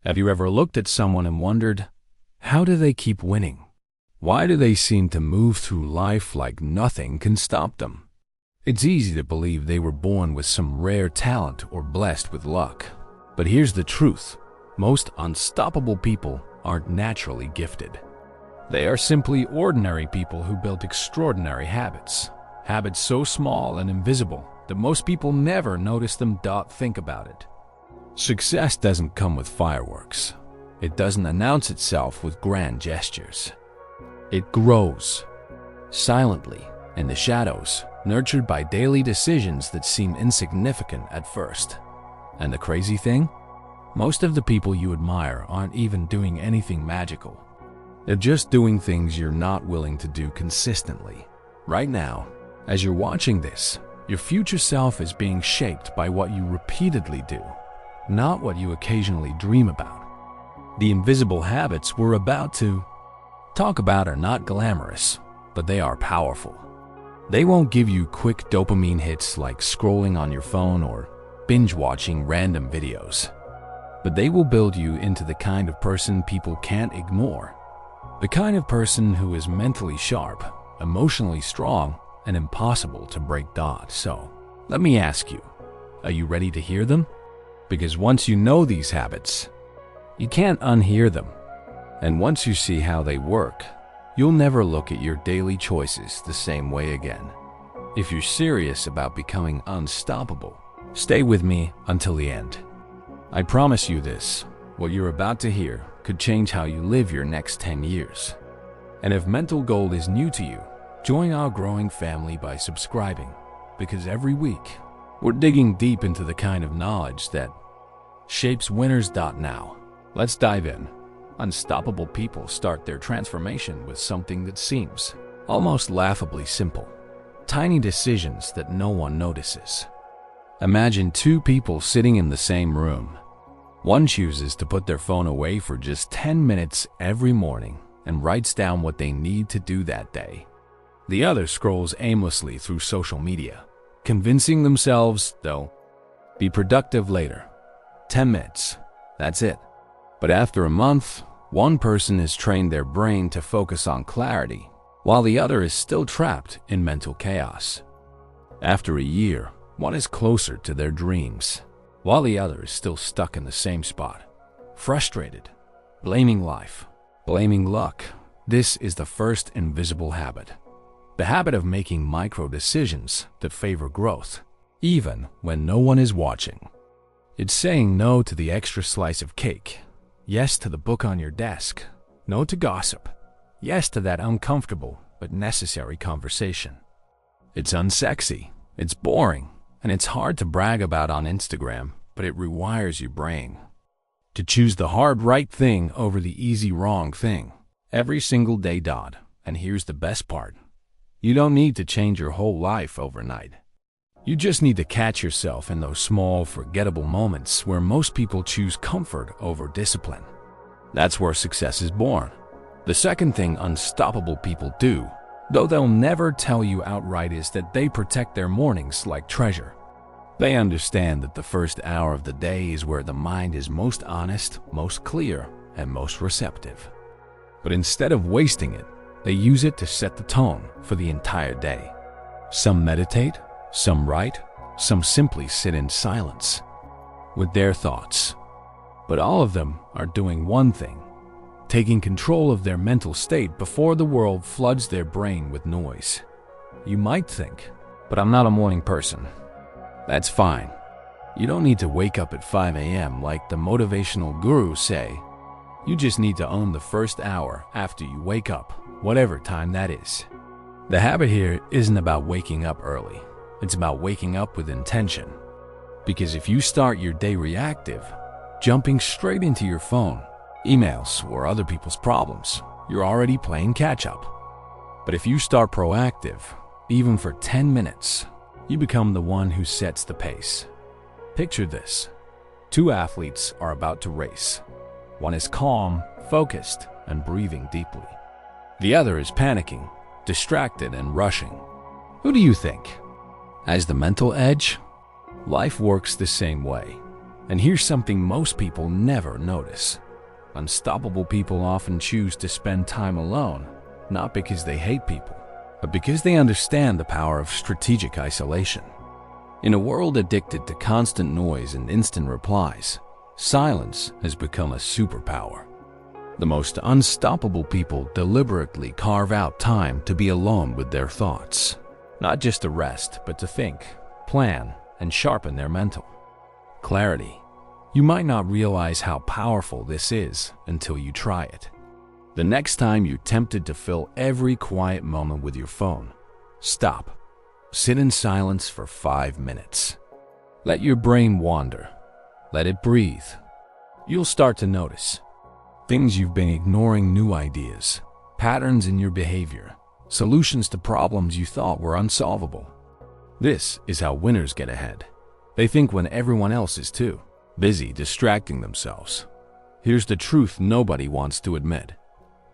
Have you ever looked at someone and wondered, how do they keep winning? Why do they seem to move through life like nothing can stop them? It's easy to believe they were born with some rare talent or blessed with luck. But here's the truth. Most unstoppable people aren't naturally gifted. They are simply ordinary people who built extraordinary habits. Habits so small and invisible that most people never notice them. Think about it. Success doesn't come with fireworks. It doesn't announce itself with grand gestures. It grows silently in the shadows, nurtured by daily decisions that seem insignificant at first. And the crazy thing? Most of the people you admire aren't even doing anything magical. They're just doing things you're not willing to do consistently. Right now, as you're watching this, your future self is being shaped by what you repeatedly do, not what you occasionally dream about. The invisible habits we're about to talk about are not glamorous, but they are powerful. They won't give you quick dopamine hits like scrolling on your phone or binge-watching random videos. But they will build you into the kind of person people can't ignore. The kind of person who is mentally sharp, emotionally strong, and impossible to break. So, let me ask you, are you ready to hear them? Because once you know these habits, you can't unhear them. And once you see how they work, you'll never look at your daily choices the same way again. If you're serious about becoming unstoppable, stay with me until the end. I promise you this, what you're about to hear could change how you live your next 10 years. And if mental gold is new to you, join our growing family by subscribing, because every week, we're digging deep into the kind of knowledge that shapes winners. Now, let's dive in. Unstoppable people start their transformation with something that seems almost laughably simple. Tiny decisions that no one notices. Imagine two people sitting in the same room. One chooses to put their phone away for just 10 minutes every morning and writes down what they need to do that day. The other scrolls aimlessly through social media, convincing themselves they'll be productive later. 10 minutes, that's it. But after a month, one person has trained their brain to focus on clarity, while the other is still trapped in mental chaos. After a year, one is closer to their dreams, while the other is still stuck in the same spot, frustrated, blaming life, blaming luck. This is the first invisible habit. The habit of making micro decisions that favor growth, even when no one is watching. It's saying no to the extra slice of cake, yes to the book on your desk, no to gossip, yes to that uncomfortable but necessary conversation. It's unsexy, it's boring, and it's hard to brag about on Instagram, but it rewires your brain to choose the hard right thing over the easy wrong thing every single day. And here's the best part. You don't need to change your whole life overnight. You just need to catch yourself in those small, forgettable moments where most people choose comfort over discipline. That's where success is born. The second thing unstoppable people do, though they'll never tell you outright, is that they protect their mornings like treasure. They understand that the first hour of the day is where the mind is most honest, most clear, and most receptive. But instead of wasting it, they use it to set the tone for the entire day. Some meditate, some write, some simply sit in silence with their thoughts. But all of them are doing one thing, taking control of their mental state before the world floods their brain with noise. You might think, but I'm not a morning person. That's fine. You don't need to wake up at 5 a.m. like the motivational gurus say. You just need to own the first hour after you wake up, whatever time that is. The habit here isn't about waking up early. It's about waking up with intention. Because if you start your day reactive, jumping straight into your phone, emails, or other people's problems, you're already playing catch-up. But if you start proactive, even for 10 minutes, you become the one who sets the pace. Picture this. Two athletes are about to race. One is calm, focused, and breathing deeply. The other is panicking, distracted, and rushing. Who do you think has the mental edge? Life works the same way. And here's something most people never notice. Unstoppable people often choose to spend time alone, not because they hate people, but because they understand the power of strategic isolation. In a world addicted to constant noise and instant replies, silence has become a superpower. The most unstoppable people deliberately carve out time to be alone with their thoughts, not just to rest, but to think, plan, and sharpen their mental clarity. You might not realize how powerful this is until you try it. The next time you're tempted to fill every quiet moment with your phone, stop. Sit in silence for 5 minutes. Let your brain wander. Let it breathe. You'll start to notice things you've been ignoring, new ideas, patterns in your behavior, solutions to problems you thought were unsolvable. This is how winners get ahead. They think when everyone else is too busy distracting themselves. Here's the truth nobody wants to admit.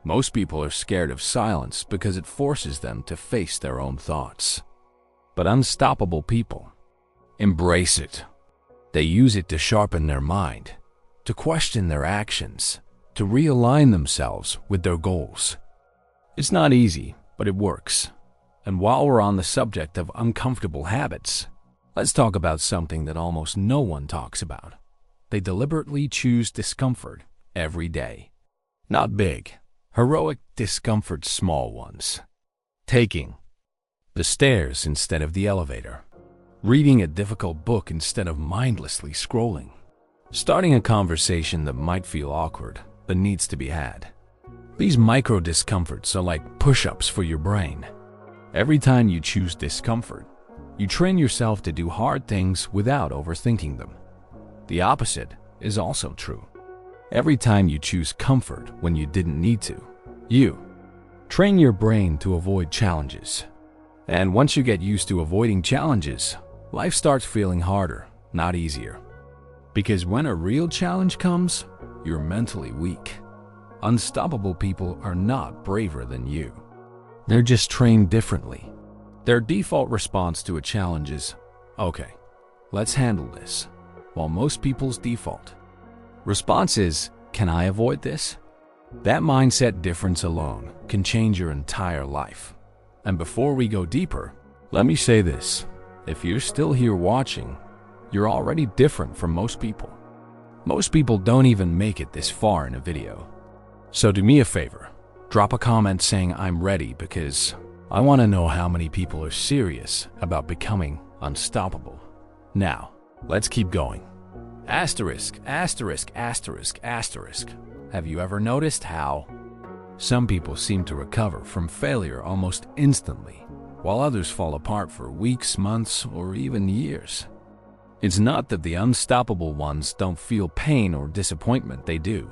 Most people are scared of silence because it forces them to face their own thoughts. But unstoppable people embrace it. They use it to sharpen their mind, to question their actions, to realign themselves with their goals. It's not easy, but it works. And while we're on the subject of uncomfortable habits, let's talk about something that almost no one talks about. They deliberately choose discomfort every day. Not big, heroic discomfort, small ones. Taking the stairs instead of the elevator. Reading a difficult book instead of mindlessly scrolling. Starting a conversation that might feel awkward but needs to be had. These micro discomforts are like push-ups for your brain. Every time you choose discomfort, you train yourself to do hard things without overthinking them. The opposite is also true. Every time you choose comfort when you didn't need to, you train your brain to avoid challenges. And once you get used to avoiding challenges, life starts feeling harder, not easier. Because when a real challenge comes, you're mentally weak. Unstoppable people are not braver than you. They're just trained differently. Their default response to a challenge is, okay, let's handle this. While most people's default response is, can I avoid this? That mindset difference alone can change your entire life. And before we go deeper, let me say this. If you're still here watching, you're already different from most people. Most people don't even make it this far in a video. So do me a favor, drop a comment saying I'm ready, because I want to know how many people are serious about becoming unstoppable. Now, let's keep going. Asterisk, asterisk, asterisk, asterisk. Have you ever noticed how some people seem to recover from failure almost instantly, while others fall apart for weeks, months, or even years? It's not that the unstoppable ones don't feel pain or disappointment, they do.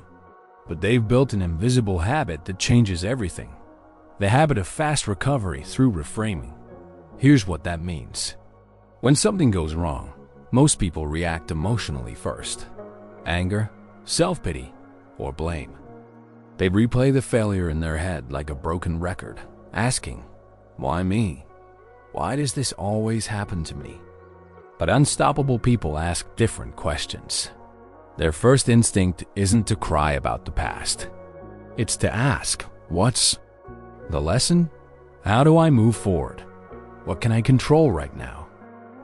But they've built an invisible habit that changes everything. The habit of fast recovery through reframing. Here's what that means. When something goes wrong, most people react emotionally first. Anger, self-pity, or blame. They replay the failure in their head like a broken record, asking, why me? Why does this always happen to me? But unstoppable people ask different questions. Their first instinct isn't to cry about the past. It's to ask, what's the lesson? How do I move forward? What can I control right now?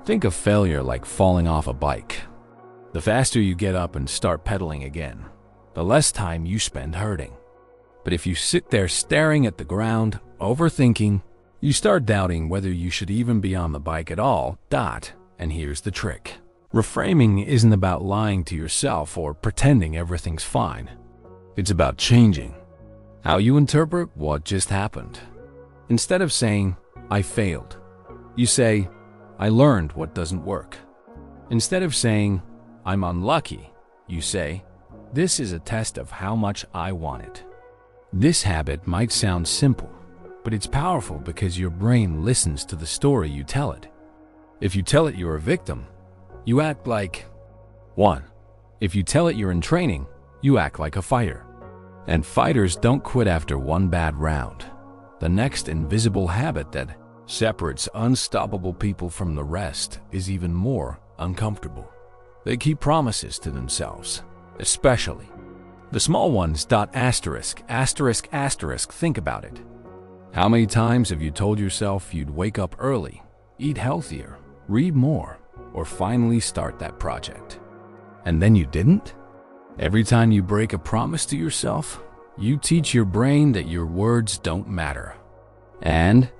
Think of failure like falling off a bike. The faster you get up and start pedaling again, the less time you spend hurting. But if you sit there staring at the ground, overthinking, you start doubting whether you should even be on the bike at all. And here's the trick. Reframing isn't about lying to yourself or pretending everything's fine. It's about changing how you interpret what just happened. Instead of saying, I failed, you say, I learned what doesn't work. Instead of saying, I'm unlucky, you say, this is a test of how much I want it. This habit might sound simple, but it's powerful because your brain listens to the story you tell it. If you tell it you're a victim, you act like one. If you tell it you're in training, you act like a fighter. And fighters don't quit after one bad round. The next invisible habit that separates unstoppable people from the rest is even more uncomfortable. They keep promises to themselves, especially the small ones. Asterisk, asterisk, asterisk, think about it. How many times have you told yourself you'd wake up early, eat healthier, read more, or finally start that project? And then you didn't? Every time you break a promise to yourself, you teach your brain that your words don't matter. And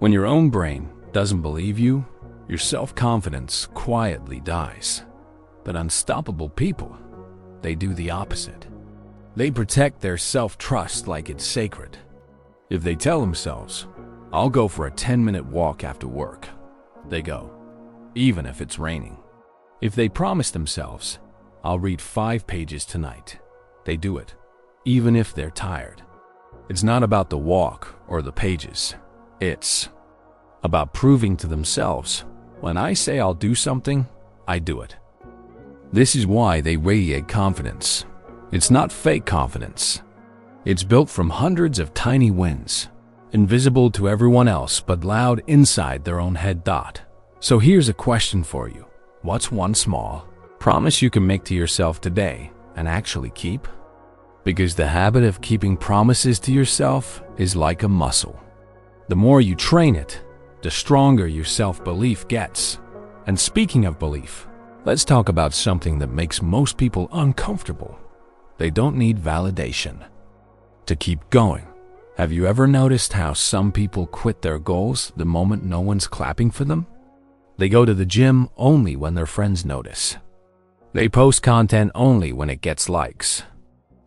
when your own brain doesn't believe you, your self-confidence quietly dies. But unstoppable people, they do the opposite. They protect their self-trust like it's sacred. If they tell themselves, "I'll go for a 10-minute walk after work," they go, even if it's raining. If they promise themselves, "I'll read 5 pages tonight," they do it, even if they're tired. It's not about the walk or the pages. It's about proving to themselves, when I say I'll do something, I do it. This is why they radiate confidence. It's not fake confidence. It's built from hundreds of tiny wins, invisible to everyone else but loud inside their own head. So here's a question for you. What's one small promise you can make to yourself today and actually keep? Because the habit of keeping promises to yourself is like a muscle. The more you train it, the stronger your self-belief gets. And speaking of belief, let's talk about something that makes most people uncomfortable. They don't need validation to keep going. Have you ever noticed how some people quit their goals the moment no one's clapping for them? They go to the gym only when their friends notice. They post content only when it gets likes.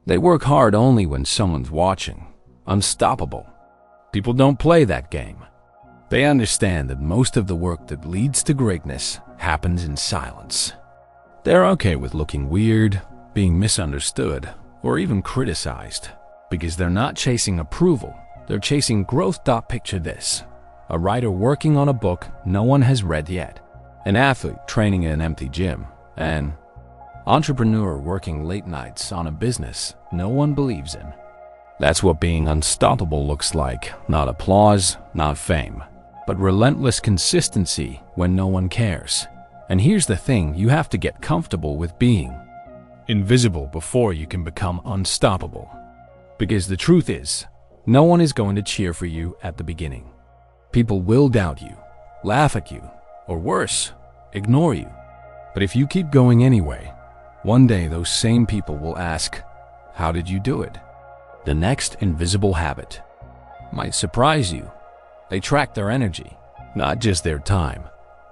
They work hard only when someone's watching. Unstoppable people don't play that game. They understand that most of the work that leads to greatness happens in silence. They're okay with looking weird, being misunderstood, or even criticized, because they're not chasing approval, they're chasing growth. Picture this: a writer working on a book no one has read yet, an athlete training in an empty gym, an entrepreneur working late nights on a business no one believes in. That's what being unstoppable looks like. Not applause, not fame, but relentless consistency when no one cares. And here's the thing, you have to get comfortable with being invisible before you can become unstoppable. Because the truth is, no one is going to cheer for you at the beginning. People will doubt you, laugh at you, or worse, ignore you. But if you keep going anyway, one day those same people will ask, "How did you do it?" The next invisible habit might surprise you. They track their energy, not just their time.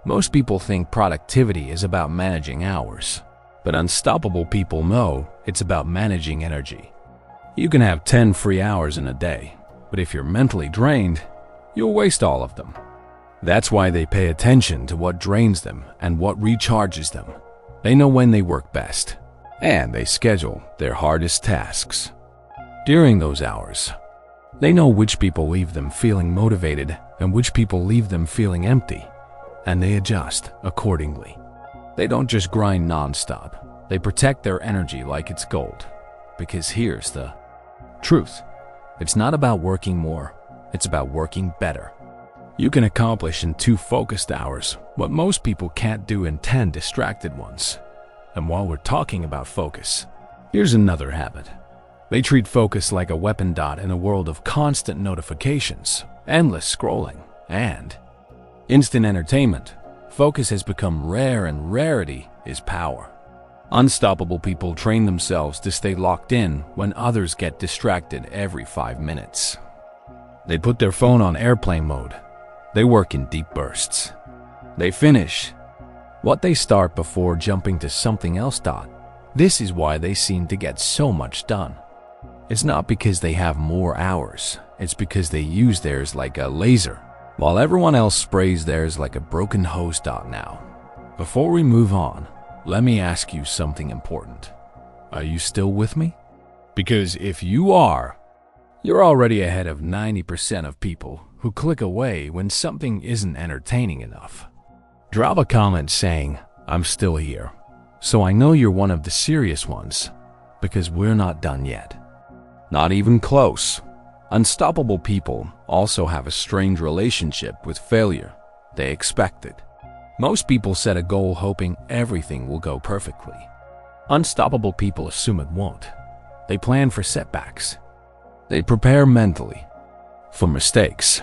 Most people think productivity is about managing hours, but unstoppable people know it's about managing energy. You can have 10 free hours in a day, but if you're mentally drained, you'll waste all of them. That's why they pay attention to what drains them and what recharges them. They know when they work best, and they schedule their hardest tasks. During those hours, they know which people leave them feeling motivated and which people leave them feeling empty, and they adjust accordingly. They don't just grind non-stop, they protect their energy like it's gold. Because here's the truth. It's not about working more, it's about working better. You can accomplish in 2 focused hours what most people can't do in 10 distracted ones. And while we're talking about focus, here's another habit. They treat focus like a weapon. In a world of constant notifications, endless scrolling, and instant entertainment, focus has become rare, and rarity is power. Unstoppable people train themselves to stay locked in when others get distracted every 5 minutes. They put their phone on airplane mode. They work in deep bursts. They finish what they start before jumping to something else. This is why they seem to get so much done. It's not because they have more hours, it's because they use theirs like a laser, while everyone else sprays theirs like a broken hose. Now, before we move on, let me ask you something important. Are you still with me? Because if you are, you're already ahead of 90% of people who click away when something isn't entertaining enough. Drop a comment saying, "I'm still here," so I know you're one of the serious ones, because we're not done yet. Not even close. Unstoppable people also have a strange relationship with failure. They expect it. Most people set a goal hoping everything will go perfectly. Unstoppable people assume it won't. They plan for setbacks. They prepare mentally for mistakes.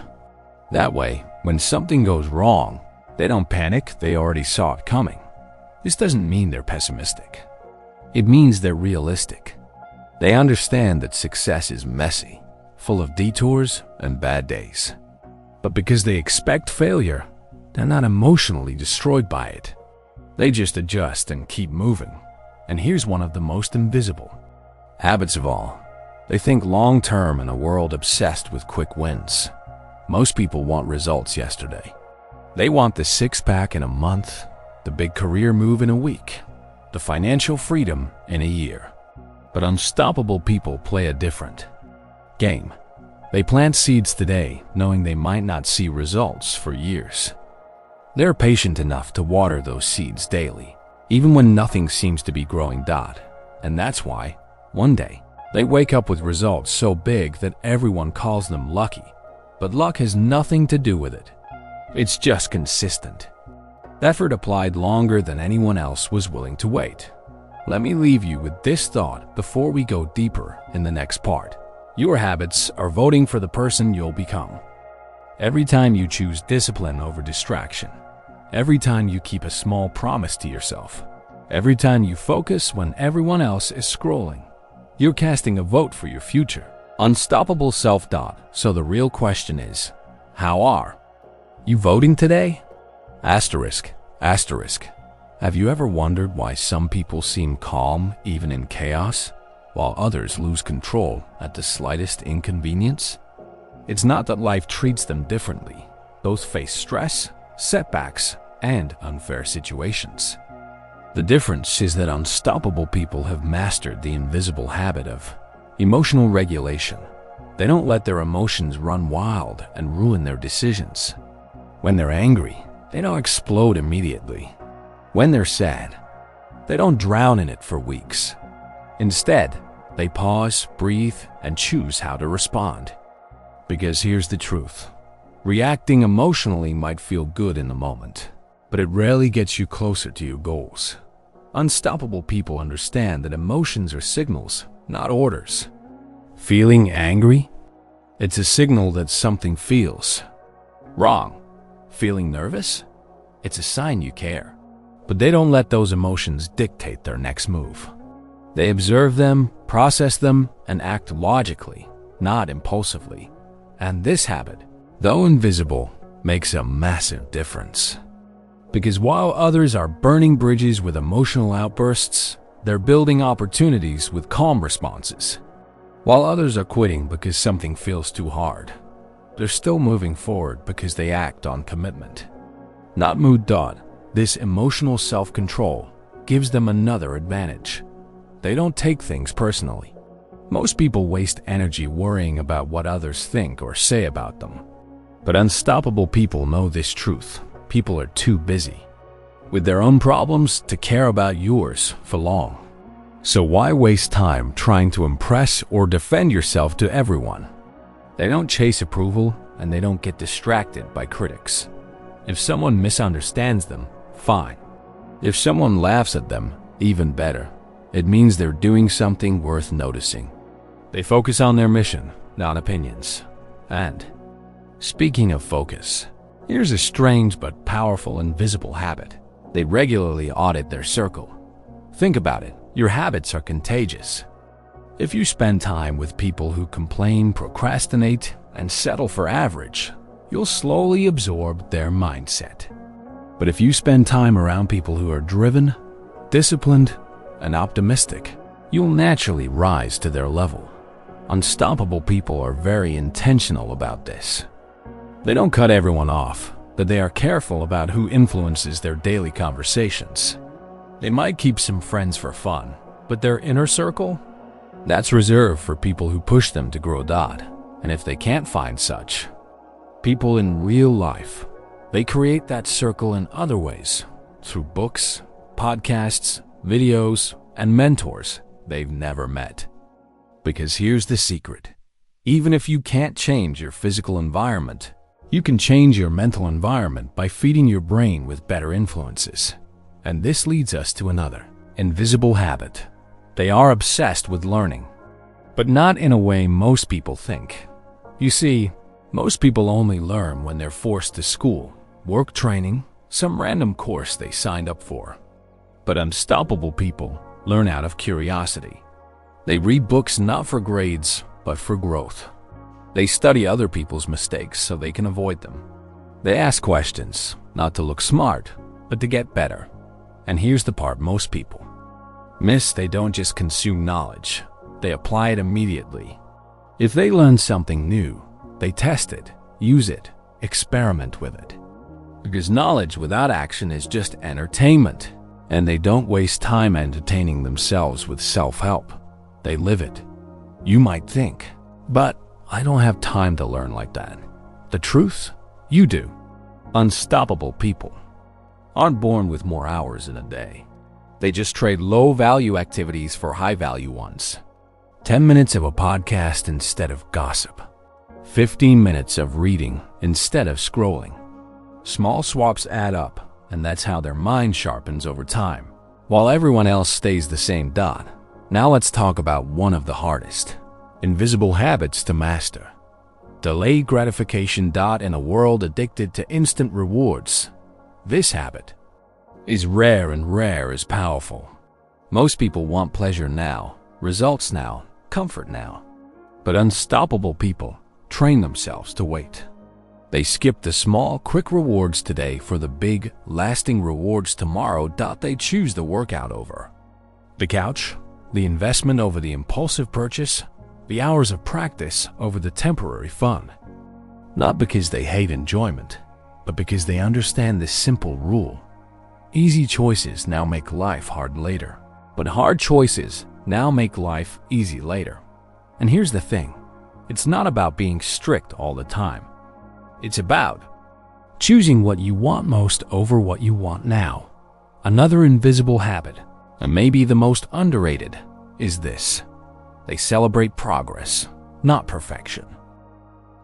That way, when something goes wrong, they don't panic, they already saw it coming. This doesn't mean they're pessimistic. It means they're realistic. They understand that success is messy, full of detours and bad days. But because they expect failure, they're not emotionally destroyed by it. They just adjust and keep moving. And here's one of the most invisible habits of all. They think long-term in a world obsessed with quick wins. Most people want results yesterday. They want the six-pack in a month, the big career move in a week, the financial freedom in a year. But unstoppable people play a different game. They plant seeds today, knowing they might not see results for years. They're patient enough to water those seeds daily, even when nothing seems to be growing. And that's why, one day, they wake up with results so big that everyone calls them lucky. But luck has nothing to do with it. It's just consistent. Effort applied longer than anyone else was willing to wait. Let me leave you with this thought before we go deeper in the next part. Your habits are voting for the person you'll become. Every time you choose discipline over distraction, every time you keep a small promise to yourself, every time you focus when everyone else is scrolling, you're casting a vote for your future. Unstoppable self-doubt. So the real question is, how are you voting today? Asterisk. Have you ever wondered why some people seem calm even in chaos, while others lose control at the slightest inconvenience? It's not that life treats them differently. Those face stress, setbacks, and unfair situations. The difference is that unstoppable people have mastered the invisible habit of emotional regulation. They don't let their emotions run wild and ruin their decisions. When they're angry, they don't explode immediately. When they're sad, they don't drown in it for weeks. Instead, they pause, breathe, and choose how to respond. Because here's the truth. Reacting emotionally might feel good in the moment, but it rarely gets you closer to your goals. Unstoppable people understand that emotions are signals, not orders. Feeling angry? It's a signal that something feels wrong. Feeling nervous? It's a sign you care. But they don't let those emotions dictate their next move. They observe them, process them, and act logically, not impulsively. And this habit, though invisible, makes a massive difference. Because while others are burning bridges with emotional outbursts, they're building opportunities with calm responses. While others are quitting because something feels too hard, they're still moving forward because they act on commitment. Not mood. This emotional self-control gives them another advantage. They don't take things personally. Most people waste energy worrying about what others think or say about them. But unstoppable people know this truth. People are too busy with their own problems to care about yours for long. So why waste time trying to impress or defend yourself to everyone? They don't chase approval, and they don't get distracted by critics. If someone misunderstands them, fine. If someone laughs at them, even better. It means they're doing something worth noticing. They focus on their mission, not opinions. And speaking of focus, here's a strange but powerful invisible habit. They regularly audit their circle. Think about it. Your habits are contagious. If you spend time with people who complain, procrastinate, and settle for average, you'll slowly absorb their mindset. But if you spend time around people who are driven, disciplined, and optimistic, you'll naturally rise to their level. Unstoppable people are very intentional about this. They don't cut everyone off, but they are careful about who influences their daily conversations. They might keep some friends for fun, but their inner circle? That's reserved for people who push them to grow. And if they can't find such people in real life, they create that circle in other ways, through books, podcasts, videos, and mentors they've never met. Because here's the secret. Even if you can't change your physical environment, You can change your mental environment by feeding your brain with better influences. And this leads us to another invisible habit. They are obsessed with learning, but not in a way most people think. You see, most people only learn when they're forced to school, work training, some random course they signed up for. But unstoppable people learn out of curiosity. They read books not for grades, but for growth. They study other people's mistakes so they can avoid them. They ask questions, not to look smart, but to get better. And here's the part most people miss: they don't just consume knowledge, they apply it immediately. If they learn something new, they test it, use it, experiment with it. Because knowledge without action is just entertainment, and they don't waste time entertaining themselves with self-help. They live it. You might think, but I don't have time to learn like that. The truth? You do. Unstoppable people aren't born with more hours in a day. They just trade low-value activities for high-value ones. 10 minutes of a podcast instead of gossip. 15 minutes of reading instead of scrolling. Small swaps add up, and that's how their mind sharpens over time, while everyone else stays the same. Now let's talk about one of the hardest invisible habits to master. Delayed gratification. In a world addicted to instant rewards, this habit is rare, and rare is powerful. Most people want pleasure now, results now, comfort now. But unstoppable people train themselves to wait. They skip the small, quick rewards today for the big, lasting rewards tomorrow. They choose the workout over the couch, the investment over the impulsive purchase, the hours of practice over the temporary fun. Not because they hate enjoyment, but because they understand this simple rule. Easy choices now make life hard later, but hard choices now make life easy later. And here's the thing, it's not about being strict all the time. It's about choosing what you want most over what you want now. Another invisible habit, and maybe the most underrated, is this. They celebrate progress, not perfection.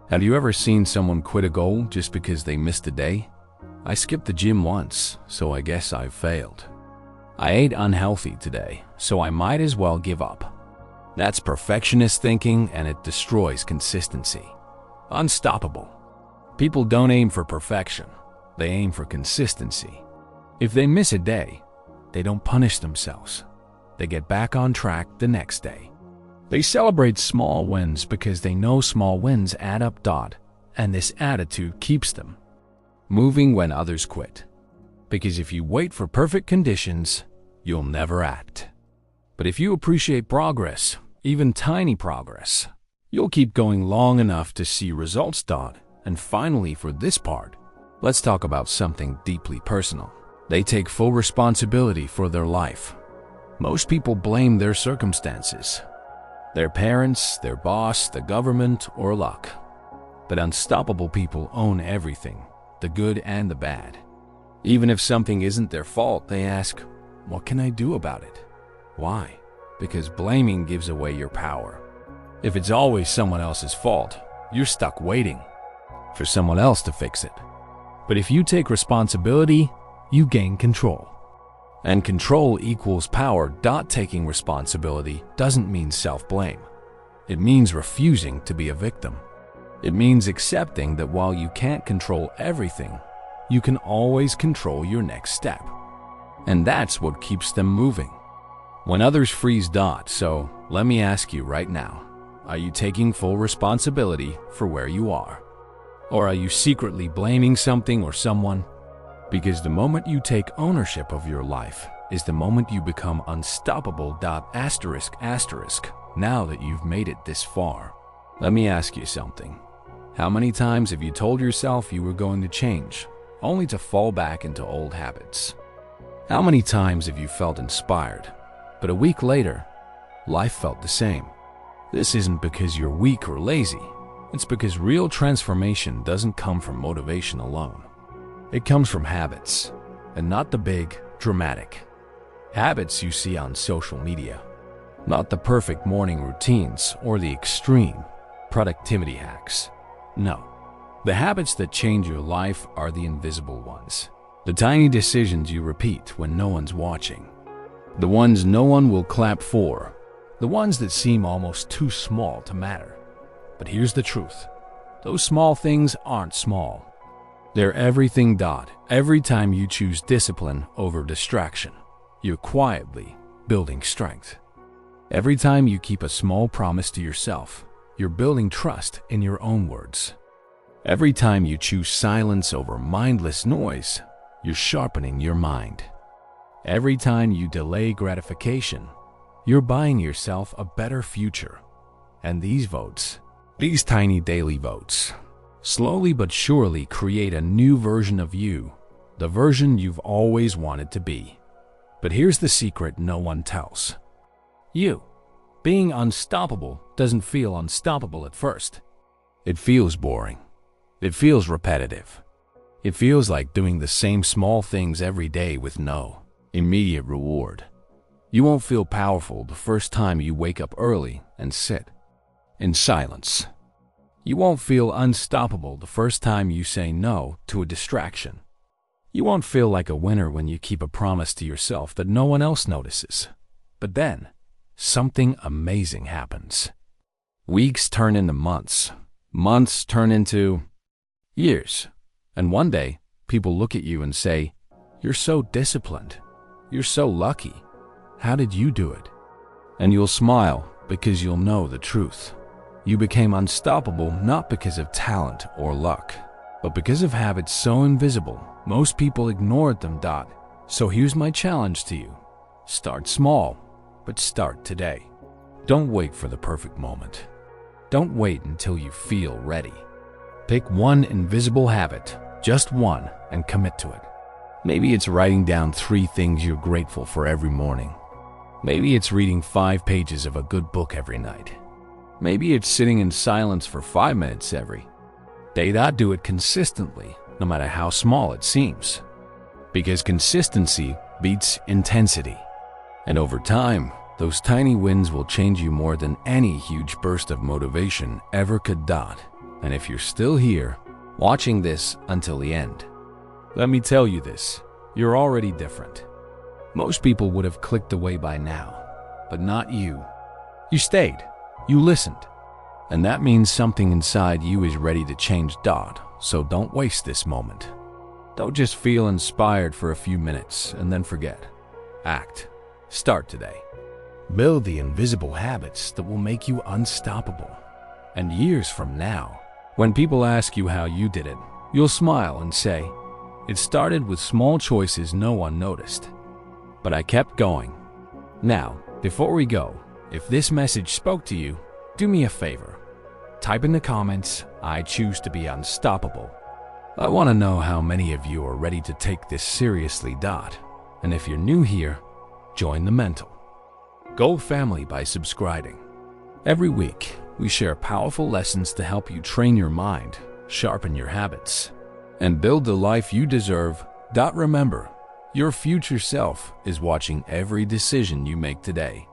Have you ever seen someone quit a goal just because they missed a day? I skipped the gym once, so I guess I've failed. I ate unhealthy today, so I might as well give up. That's perfectionist thinking, and it destroys consistency. Unstoppable people don't aim for perfection, they aim for consistency. If they miss a day, they don't punish themselves. They get back on track the next day. They celebrate small wins because they know small wins add up. And this attitude keeps them moving when others quit. Because if you wait for perfect conditions, you'll never act. But if you appreciate progress, even tiny progress, you'll keep going long enough to see results. And finally, for this part, let's talk about something deeply personal. They take full responsibility for their life. Most people blame their circumstances, their parents, their boss, the government, or luck. But unstoppable people own everything, the good and the bad. Even if something isn't their fault, they ask, what can I do about it? Why? Because blaming gives away your power. If it's always someone else's fault, you're stuck waiting for someone else to fix it. But if you take responsibility, you gain control. And control equals power. Taking responsibility doesn't mean self-blame. It means refusing to be a victim. It means accepting that while you can't control everything, you can always control your next step. And that's what keeps them moving when others freeze. So let me ask you right now, are you taking full responsibility for where you are? Or are you secretly blaming something or someone? Because the moment you take ownership of your life is the moment you become unstoppable. Now that you've made it this far, let me ask you something. How many times have you told yourself you were going to change, only to fall back into old habits? How many times have you felt inspired, but a week later, life felt the same? This isn't because you're weak or lazy. It's because real transformation doesn't come from motivation alone. It comes from habits, and not the big, dramatic habits you see on social media. Not the perfect morning routines or the extreme productivity hacks. No, The habits that change your life are the invisible ones. The tiny decisions you repeat when no one's watching. The ones no one will clap for. The ones that seem almost too small to matter. But here's the truth. Those small things aren't small. They're everything. Every time you choose discipline over distraction, you're quietly building strength. Every time you keep a small promise to yourself, you're building trust in your own words. Every time you choose silence over mindless noise, you're sharpening your mind. Every time you delay gratification, you're buying yourself a better future. And these votes, these tiny daily votes, slowly but surely create a new version of you, the version you've always wanted to be. But here's the secret no one tells. You, being unstoppable, doesn't feel unstoppable at first. It feels boring. It feels repetitive. It feels like doing the same small things every day with no immediate reward. You won't feel powerful the first time you wake up early and sit in silence. You won't feel unstoppable the first time you say no to a distraction. You won't feel like a winner when you keep a promise to yourself that no one else notices. But then, something amazing happens. Weeks turn into months. Months turn into years. And one day, people look at you and say, "You're so disciplined. You're so lucky. How did you do it?" And you'll smile because you'll know the truth. You became unstoppable not because of talent or luck, but because of habits so invisible, most people ignored them. So here's my challenge to you. Start small, but start today. Don't wait for the perfect moment. Don't wait until you feel ready. Pick one invisible habit, just one, and commit to it. Maybe it's writing down 3 things you're grateful for every morning. Maybe it's reading 5 pages of a good book every night. Maybe it's sitting in silence for 5 minutes every day. Do it consistently, no matter how small it seems. Because consistency beats intensity. And over time, those tiny wins will change you more than any huge burst of motivation ever could. And if you're still here, watching this until the end, let me tell you this, you're already different. Most people would have clicked away by now, but not you. You stayed. You listened. And that means something inside you is ready to change. So don't waste this moment. Don't just feel inspired for a few minutes and then forget. Act. Start today. Build the invisible habits that will make you unstoppable. And years from now, when people ask you how you did it, you'll smile and say, "It started with small choices no one noticed. But I kept going." Now, before we go, if this message spoke to you, do me a favor. Type in the comments, "I choose to be unstoppable." I want to know how many of you are ready to take this seriously. And if you're new here, join the Mental Gold family by subscribing. Every week, we share powerful lessons to help you train your mind, sharpen your habits, and build the life you deserve. Remember, your future self is watching every decision you make today.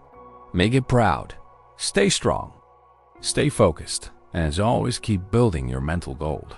Make it proud. Stay strong. Stay focused. And as always, keep building your mental gold.